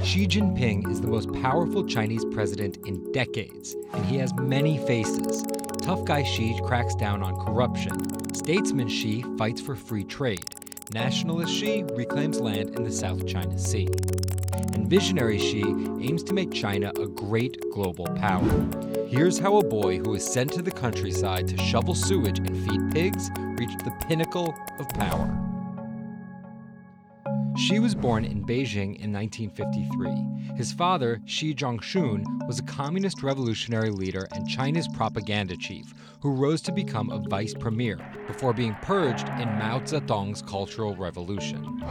Xi Jinping is the most powerful Chinese president in decades, and he has many faces. Tough guy Xi cracks down on corruption. Statesman Xi fights for free trade. Nationalist Xi reclaims land in the South China Sea. And visionary Xi aims to make China a great global power. Here's how a boy who was sent to the countryside to shovel sewage and feed pigs reached the pinnacle of power. Xi was born in Beijing in 1953. His father, Xi Jinping, was a communist revolutionary leader and China's propaganda chief who rose to become a vice premier before being purged in Mao Zedong's Cultural Revolution.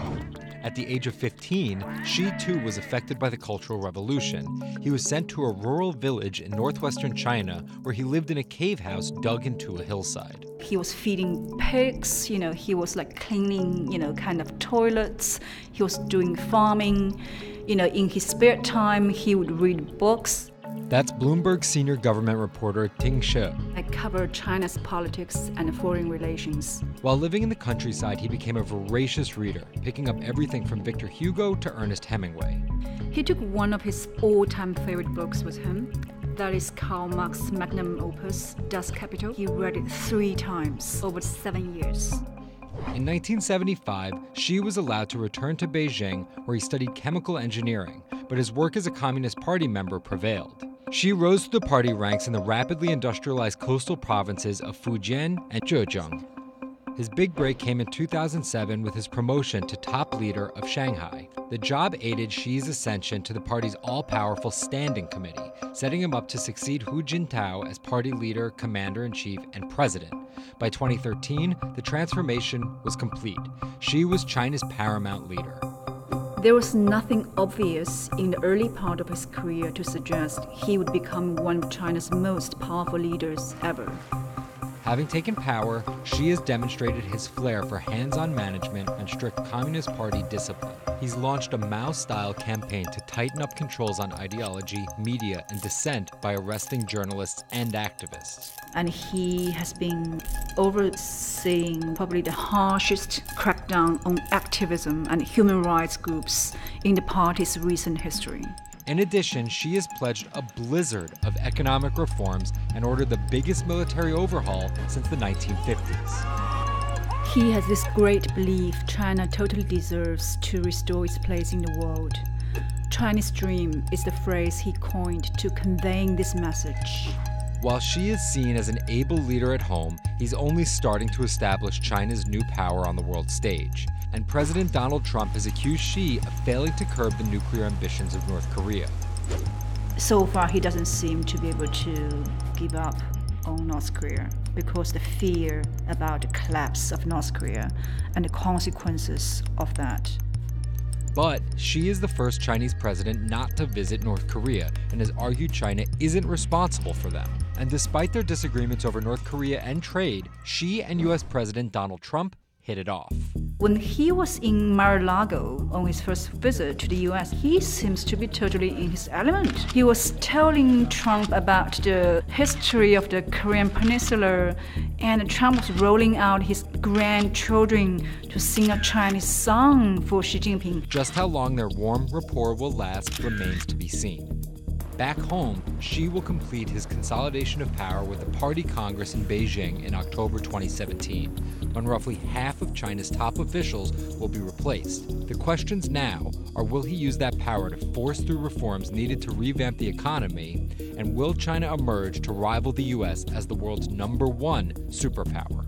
At the age of 15, Xi too was affected by the Cultural Revolution. He was sent to a rural village in northwestern China where he lived in a cave house dug into a hillside. He was feeding pigs, he was cleaning, kind of toilets. He was doing farming. In his spare time, he would read books. That's Bloomberg senior government reporter Ting Shi. I covered China's politics and foreign relations. While living in the countryside, he became a voracious reader, picking up everything from Victor Hugo to Ernest Hemingway. He took one of his all-time favorite books with him. That is Karl Marx's magnum opus, Das Kapital. He read it 3 times over 7 years. In 1975, Xi was allowed to return to Beijing, where he studied chemical engineering, but his work as a Communist Party member prevailed. Xi rose through the party ranks in the rapidly industrialized coastal provinces of Fujian and Zhejiang. His big break came in 2007 with his promotion to top leader of Shanghai. The job aided Xi's ascension to the party's all-powerful standing committee, setting him up to succeed Hu Jintao as party leader, commander-in-chief, and president. By 2013, the transformation was complete. Xi was China's paramount leader. There was nothing obvious in the early part of his career to suggest he would become one of China's most powerful leaders ever. Having taken power, Xi has demonstrated his flair for hands-on management and strict Communist Party discipline. He's launched a Mao-style campaign to tighten up controls on ideology, media, and dissent by arresting journalists and activists. And he has been overseeing probably the harshest crackdown on activism and human rights groups in the party's recent history. In addition, Xi has pledged a blizzard of economic reforms and ordered the biggest military overhaul since the 1950s. He has this great belief China totally deserves to restore its place in the world. Chinese dream is the phrase he coined to conveying this message. While Xi is seen as an able leader at home, he's only starting to establish China's new power on the world stage. And President Donald Trump has accused Xi of failing to curb the nuclear ambitions of North Korea. So far, he doesn't seem to be able to give up on North Korea because the fear about the collapse of North Korea and the consequences of that. But Xi is the first Chinese president not to visit North Korea and has argued China isn't responsible for them. And despite their disagreements over North Korea and trade, Xi and U.S. President Donald Trump hit it off. When he was in Mar-a-Lago on his first visit to the U.S., he seems to be totally in his element. He was telling Trump about the history of the Korean Peninsula, and Trump was rolling out his grandchildren to sing a Chinese song for Xi Jinping. Just how long their warm rapport will last remains to be seen. Back home, Xi will complete his consolidation of power with the Party Congress in Beijing in October 2017, when roughly half of China's top officials will be replaced. The questions now are, will he use that power to force through reforms needed to revamp the economy, and will China emerge to rival the US as the world's #1 superpower?